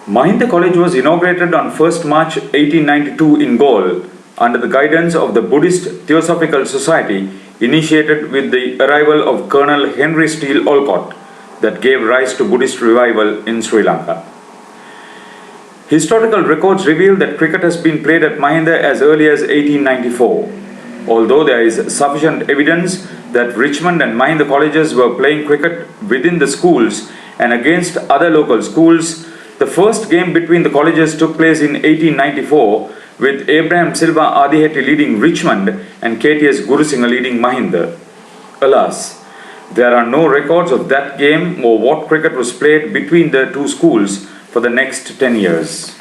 Mahinda College was inaugurated on 1st March 1892 in Gaul under the guidance of the Buddhist Theosophical Society, initiated with the arrival of Colonel Henry Steele Olcott, that gave rise to Buddhist revival in Sri Lanka. Historical records reveal that cricket has been played at Mahinda as early as 1894. Although there is sufficient evidence that Richmond and Mahinda colleges were playing cricket within the schools and against other local schools, the first game between the colleges took place in 1894 with Abraham Silva Adiheti leading Richmond and KTS Gurusingha leading Mahinda. Alas, there are no records of that game or what cricket was played between the two schools for the next 10 years.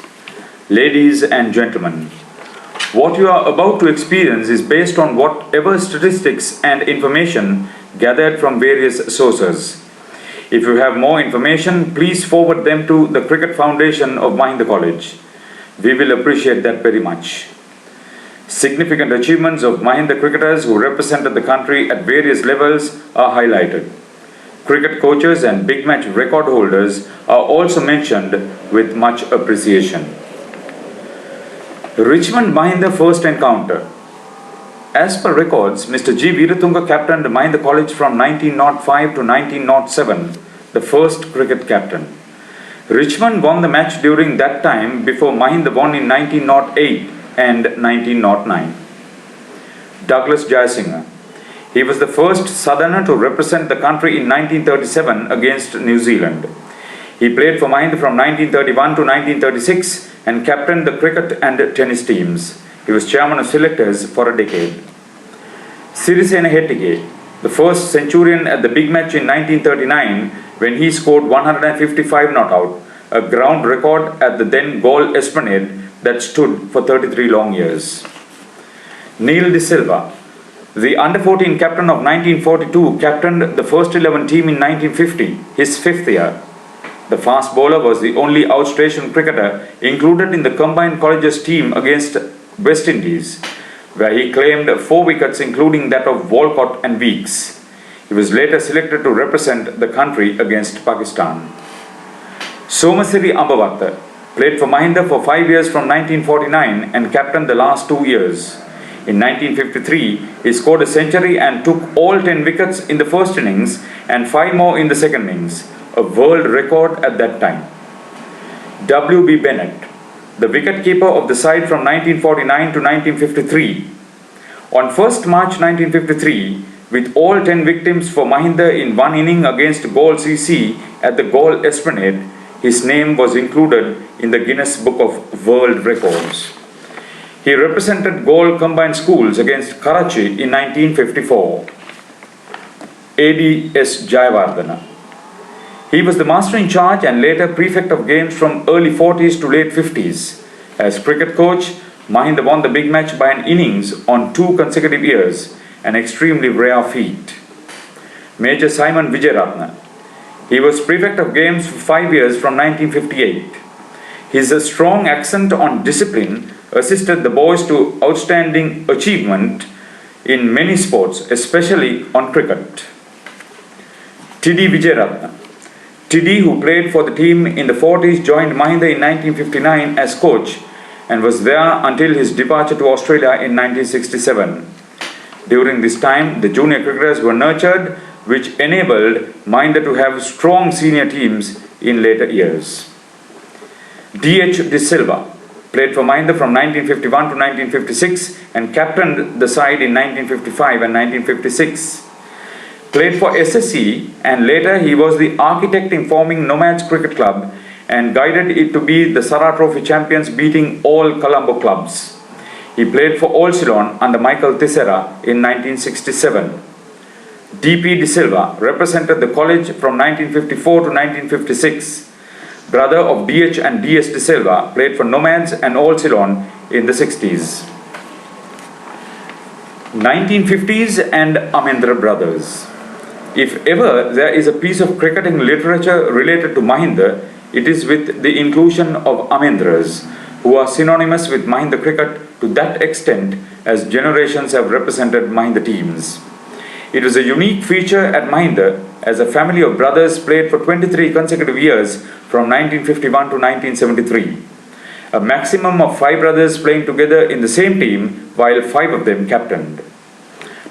Ladies and gentlemen, what you are about to experience is based on whatever statistics and information gathered from various sources. If you have more information, please forward them to the Cricket Foundation of Mahinda College. We will appreciate that very much. Significant achievements of Mahinda cricketers who represented the country at various levels are highlighted. Cricket coaches and big match record holders are also mentioned with much appreciation. Richmond Mahinda first encounter. As per records, Mr. G. Veeratunga captained Mahinda College from 1905 to 1907, the first cricket captain. Richmond won the match during that time before Mahinda won in 1908 and 1909. Douglas Jayasinghe. He was the first Southerner to represent the country in 1937 against New Zealand. He played for Mahinda from 1931 to 1936 and captained the cricket and tennis teams. He was chairman of selectors for a decade. Sirisena Hettige, the first centurion at the big match in 1939 when he scored 155 not out, a ground record at the then Gaul Esplanade that stood for 33 long years. Neil De Silva, the under-14 captain of 1942, captained the first 11 team in 1950, his fifth year. The fast bowler was the only outstation cricketer included in the combined colleges team against West Indies, where he claimed 4 wickets including that of Walcott and Weeks. He was later selected to represent the country against Pakistan. Somasiri Ambavatta played for Mahinda for 5 years from 1949 and captained the last 2 years. In 1953, he scored a century and took all 10 wickets in the first innings and 5 more in the second innings, a world record at that time. W.B. Bennett, the wicketkeeper of the side from 1949 to 1953. On 1st March 1953, with all 10 victims for Mahinda in one inning against Gaul CC at the Gaul Esplanade, his name was included in the Guinness Book of World Records. He represented Gaul Combined Schools against Karachi in 1954. A.D.S. Jayawardena. He was the master in charge and later prefect of games from early 40s to late 50s. As cricket coach, Mahinda won the big match by an innings on 2 consecutive years, an extremely rare feat. Major Simon Vijayaratne. He was prefect of games for 5 years from 1958. His strong accent on discipline assisted the boys to outstanding achievement in many sports, especially on cricket. T.D. Vijayaratne. T.D., who played for the team in the 40s, joined Mahinda in 1959 as coach and was there until his departure to Australia in 1967. During this time, the junior cricketers were nurtured, which enabled Mahinda to have strong senior teams in later years. D.H. De Silva played for Mahinda from 1951 to 1956 and captained the side in 1955 and 1956. Played for SSC and later he was the architect in forming Nomads Cricket Club and guided it to be the Sara Trophy champions, beating all Colombo clubs. He played for Old Ceylon under Michael Tissera in 1967. D.P. De Silva represented the college from 1954 to 1956. Brother of D.H. and D.S. De Silva, played for Nomads and Old Ceylon in the 60s. 1950s and Amendra brothers. If ever there is a piece of cricketing literature related to Mahinda, it is with the inclusion of Amendras, who are synonymous with Mahinda cricket to that extent as generations have represented Mahinda teams. It was a unique feature at Mahinda as a family of brothers played for 23 consecutive years from 1951 to 1973. A maximum of 5 brothers playing together in the same team, while 5 of them captained.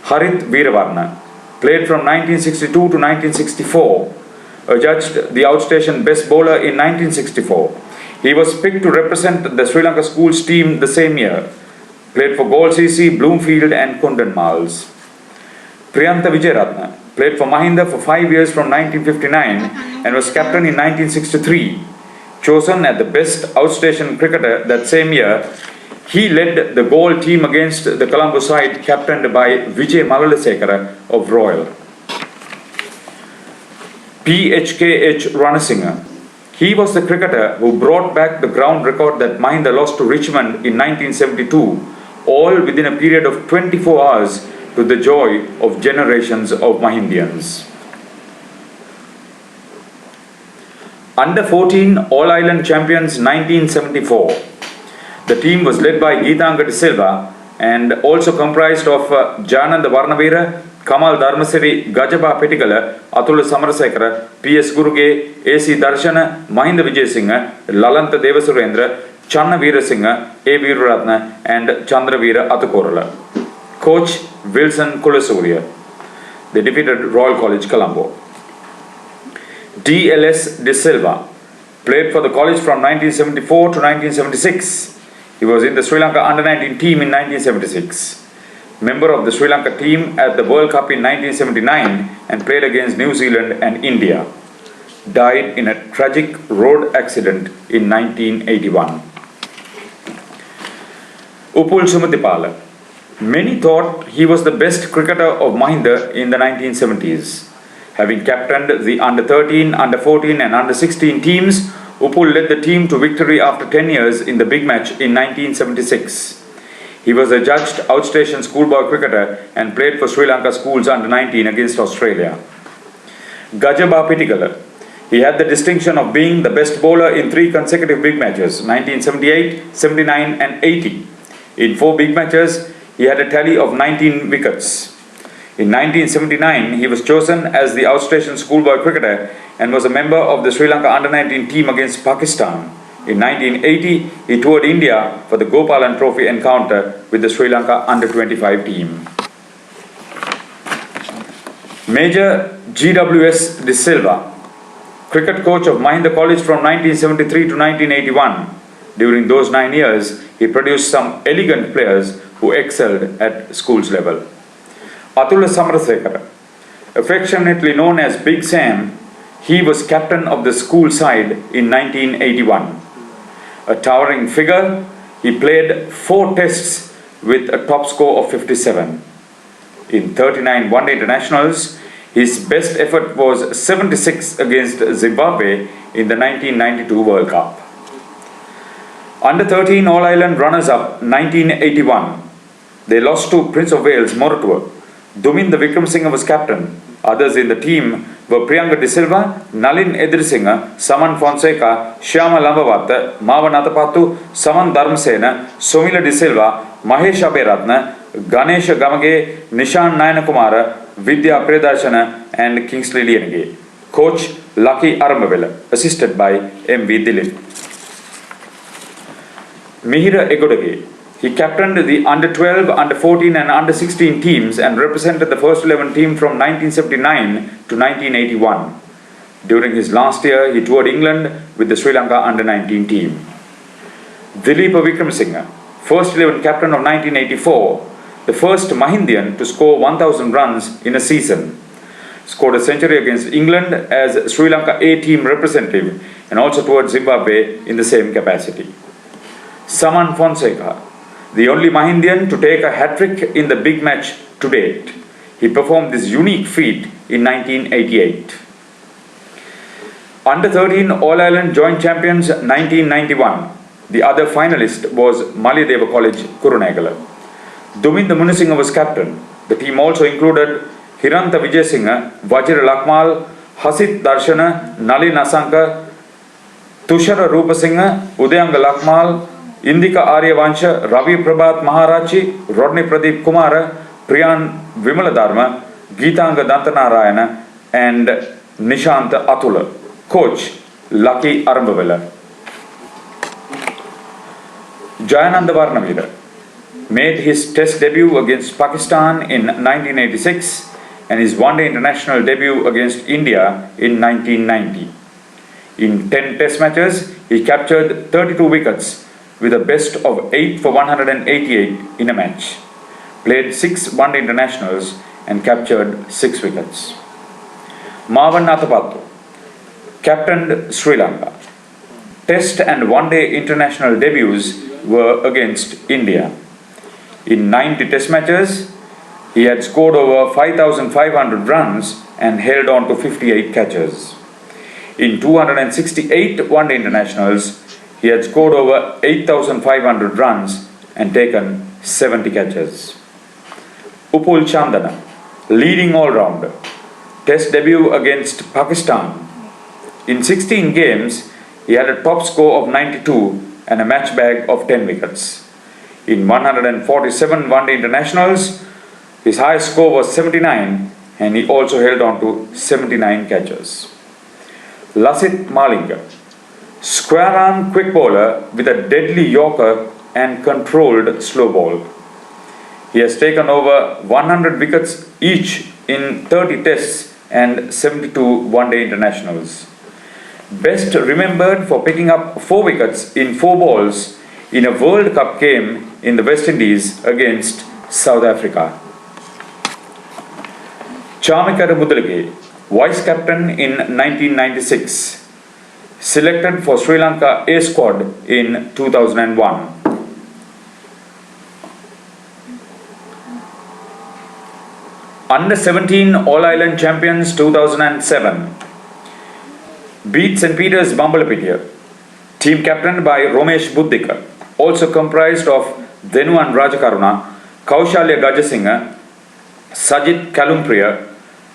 Harith Veeravarna played from 1962 to 1964, adjudged the outstation best bowler in 1964. He was picked to represent the Sri Lanka schools team the same year. Played for Galle CC, Bloomfield and Kundan-Mals. Priyantha Vijayaratne played for Mahinda for 5 years from 1959 and was captain in 1963. Chosen as the best outstation cricketer that same year, he led the Galle team against the Colombo side captained by Vijay Malalasekara of Royal. PHKH Ranasinghe. He was the cricketer who brought back the ground record that Mahinda lost to Richmond in 1972, all within a period of 24 hours, to the joy of generations of Mahindians. Under 14 All Ireland champions 1974. The team was led by Geethanga de Silva and also comprised of Jananda Varnavira, Kamal Dharmasiri, Gajaba Pettigala, Atula Samarasekara, P.S. Guruge, A.C. Darshana, Mahinda Vijayasinghe, Lalanta Devasurendra, Channa Veerasinghe, A. Veeraratne and Chandra Veera Atukorala. Coach Wilson Kulasurya. They defeated Royal College Colombo. D.L.S. De Silva played for the college from 1974 to 1976. He was in the Sri Lanka under-19 team in 1976. Member of the Sri Lanka team at the World Cup in 1979 and played against New Zealand and India. Died in a tragic road accident in 1981. Upul Sumatipala. Many thought he was the best cricketer of Mahinda in the 1970s. Having captained the under-13, under-14 and under-16 teams, Upul led the team to victory after 10 years in the big match in 1976. He was a judged outstation schoolboy cricketer and played for Sri Lanka schools under-19 against Australia. Gajaba Pettigala. He had the distinction of being the best bowler in 3 consecutive big matches, 1978, 79 and 80. In 4 big matches, he had a tally of 19 wickets. In 1979, he was chosen as the outstation schoolboy cricketer and was a member of the Sri Lanka under-19 team against Pakistan. In 1980, he toured India for the Gopalan Trophy encounter with the Sri Lanka under-25 team. Major G.W.S. De Silva, cricket coach of Mahinda College from 1973 to 1981. During those 9 years, he produced some elegant players who excelled at schools level. Atula Samarasekara, affectionately known as Big Sam, he was captain of the school side in 1981. A towering figure, he played 4 tests with a top score of 57. In 39 one-day internationals, his best effort was 76 against Zimbabwe in the 1992 World Cup. Under 13 All Ireland runners-up 1981. They lost to Prince of Wales, Moratuwa. Duminda Wickramasinghe was captain. Others in the team were Priyanka De Silva, Nalin Edirisinghe, Saman Fonseca, Shyama Lambawat, Mava Nathapattu, Saman Dharmasena, Somila De Silva, Mahesh Abeyratne, Ganesh Gamage, Nishan Nayanakumara, Vidya Predarshana and Kingsley Lienage. Coach Lucky Aramavela, assisted by M.V. Dilip. Mihira Egodage. He captained the under-12, under-14 and under-16 teams and represented the first 11 team from 1979 to 1981. During his last year, he toured England with the Sri Lanka under-19 team. Dileepa Wickramasinghe, first 11 captain of 1984, the first Mahindian to score 1,000 runs in a season. Scored a century against England as Sri Lanka A team representative and also toured Zimbabwe in the same capacity. Saman Fonseca, the only Mahindian to take a hat-trick in the big match to date. He performed this unique feat in 1988. Under 13 All Ireland Joint Champions 1991. The other finalist was Malideva College, Kurunegala. Duminda Munisinghe was captain. The team also included Hiranta Vijayasinghe, Vajira Lakmal, Hasit Darshana, Nalin Asanka, Tushara Rupasinghe, Udayanga Lakmal, Indika Aryavansha, Ravi Prabhat Maharachi, Rodney Pradeep Kumara, Priyan Vimaladharma, Geethanga Dantanarayana and Nishant Atula. Coach Lucky Arambavela. Jayananda Varnavira made his test debut against Pakistan in 1986 and his one-day international debut against India in 1990. In 10 test matches, he captured 32 wickets with a best of 8 for 188 in a match, played 6 one-day internationals and captured 6 wickets. Marwan Athapattu captained Sri Lanka. Test and one-day international debuts were against India. In 90 test matches, he had scored over 5,500 runs and held on to 58 catches. In 268 one-day internationals, he had scored over 8,500 runs and taken 70 catches. Upul Chandana, leading all-rounder, test debut against Pakistan. In 16 games, he had a top score of 92 and a match bag of 10 wickets. In 147 one-day internationals, his highest score was 79 and he also held on to 79 catches. Lasith Malinga, square-arm quick bowler with a deadly yorker and controlled slow ball. He has taken over 100 wickets each in 30 tests and 72 one-day internationals. Best remembered for picking up 4 wickets in 4 balls in a World Cup game in the West Indies against South Africa. Chamikara Mudalage, vice captain in 1996, selected for Sri Lanka A squad in 2001. Under 17 All-Ireland champions 2007. Beat St. Peter's Bambalapitiya. Team captained by Romesh Buddhika. Also comprised of Denuwan Rajakaruna, Kaushalya Gajasinghe, Sajit Kalumpriya,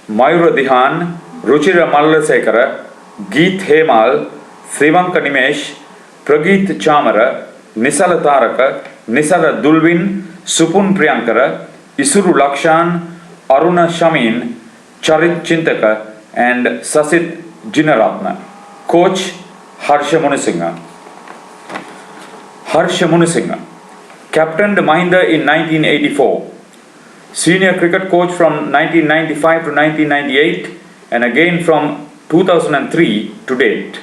Mayura Dihan, Ruchira Mallasekara, Geet Hemal, Sivanka Nimesh, Prageet Chamara, Nisala Taraka, Nisara Dulvin, Supun Priyankara, Isuru Lakshan, Aruna Shamin, Charit Chintaka and Sasit Jinaratna. Coach Harsha Munisinghe. Harsha Munisinghe captained Mahinda in 1984. Senior cricket coach from 1995 to 1998 and again from 2003 to date.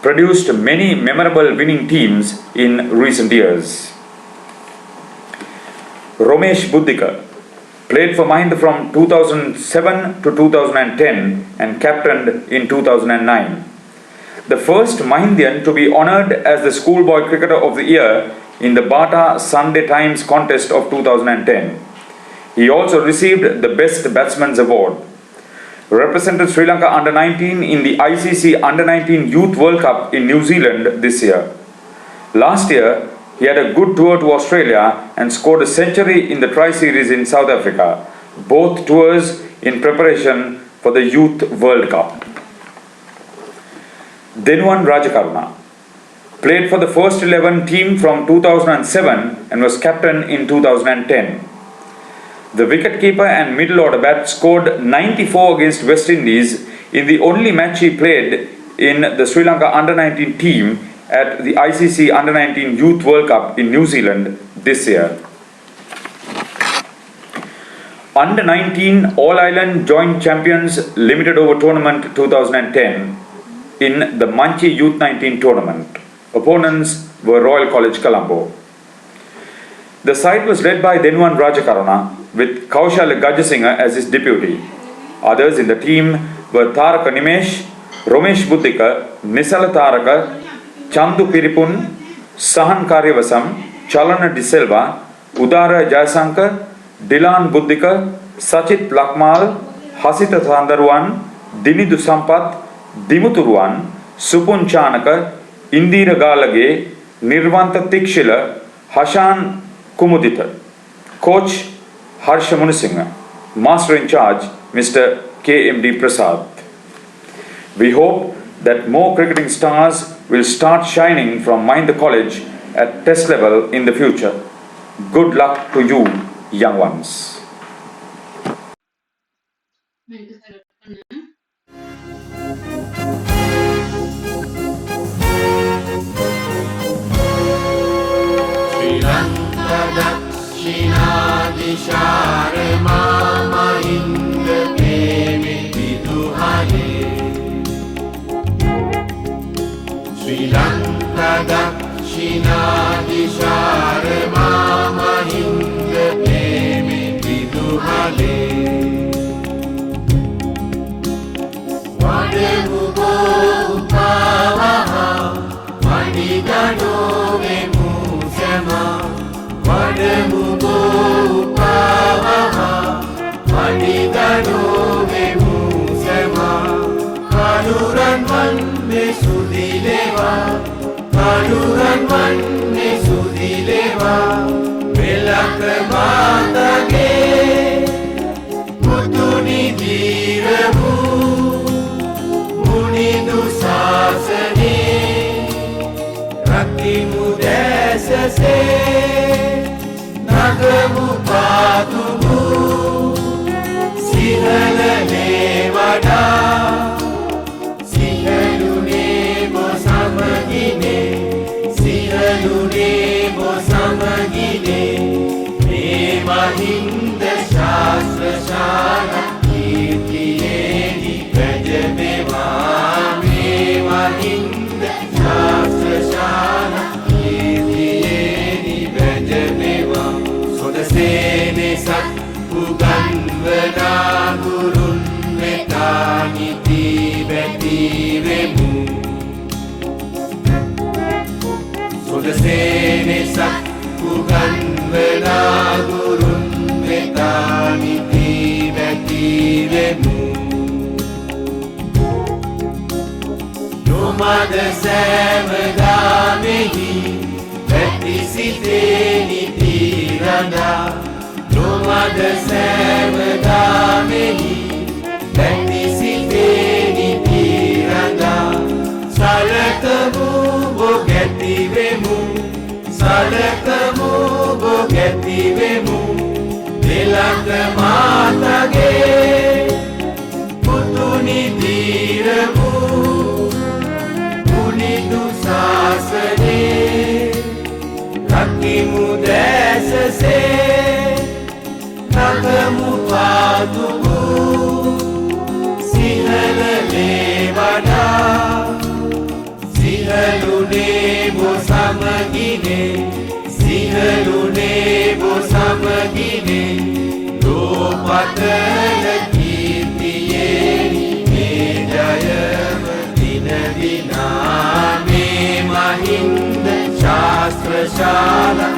Produced many memorable winning teams in recent years. Romesh Buddhika played for Mahinda from 2007 to 2010 and captained in 2009. The first Mahindian to be honoured as the Schoolboy Cricketer of the Year in the Bata Sunday Times contest of 2010. He also received the Best Batsman's Award. Represented Sri Lanka Under-19 in the ICC Under-19 Youth World Cup in New Zealand this year. Last year, he had a good tour to Australia and scored a century in the Tri-Series in South Africa, both tours in preparation for the Youth World Cup. Denuwan Rajakaruna played for the first 11 team from 2007 and was captain in 2010. The wicketkeeper and middle order bat scored 94 against West Indies in the only match he played in the Sri Lanka Under-19 team at the ICC Under-19 Youth World Cup in New Zealand this year. Under-19 All-Ireland Joint Champions Limited Over Tournament 2010 in the Manchi Youth 19 tournament. Opponents were Royal College Colombo. The side was led by Denuwan Rajakaruna with Kaushalya Gajasinghe as his deputy. Others in the team were Taraka Nimesh, Romesh Buddhika, Nisala Taraka, Chandu Piripun, Sahan Karyavasam, Chalana De Silva, Udara Jayasankar, Dilan Buddhika, Sachit Lakmal, Hasita Sandaruan, Dinidu Sampath, Dimuturuan, Supun Chanaka, Indira Galage, Nirvanta Tikshila, Hashan Kumudita. Coach Harsha Munisinghe. Master in charge Mr. KMD Prasad. We hope that more cricketing stars will start shining from Mahinda College at test level in the future. Good luck to you, young ones. Sri Lanka Dakshinadishare Mahinda Premi Viduhale Sri Lanka Dakshinadishare Mahinda Premi Viduhale Wademugo Upavaha Mandigano Vemu Sema Wademugo Upavaha Mandigano Vemu Sema Kaluran Manne Sudileva Kaluran Manne Sudileva Velakramata Mutuni Dhiravu Munidu Sasane Rakimu Desase Nagamu Patumu Sihalane Vada Sihalune Bosamagine Sihalune Bosamagine Me Mahinda Shastra Shala Kirtiyeni Rajameva Me Mahinda Shastra Shala Kirtiyeni Rajameva Sodasene Sat Puganvana Gurun Metaniti Beti Vemu Sodasene Sat Puganvana Gurun Metaniti Beti Vemu Nomada Samadamehi Felicitate Tiranda Nomada Samadamehi Felicitate Tiranda Salakamu Bogati Vemu Salakamu Bogati Vemu Velakramata Mutuni Dhiravu Munidu Sasane Rakimu Desase Nagamu Patumu Sihalane Vada Sihalune Bosamagine Sihalune Bosamagine Lopatala Kirtiyeni Medayama Dina Dina Me Mahinda Shastra Shala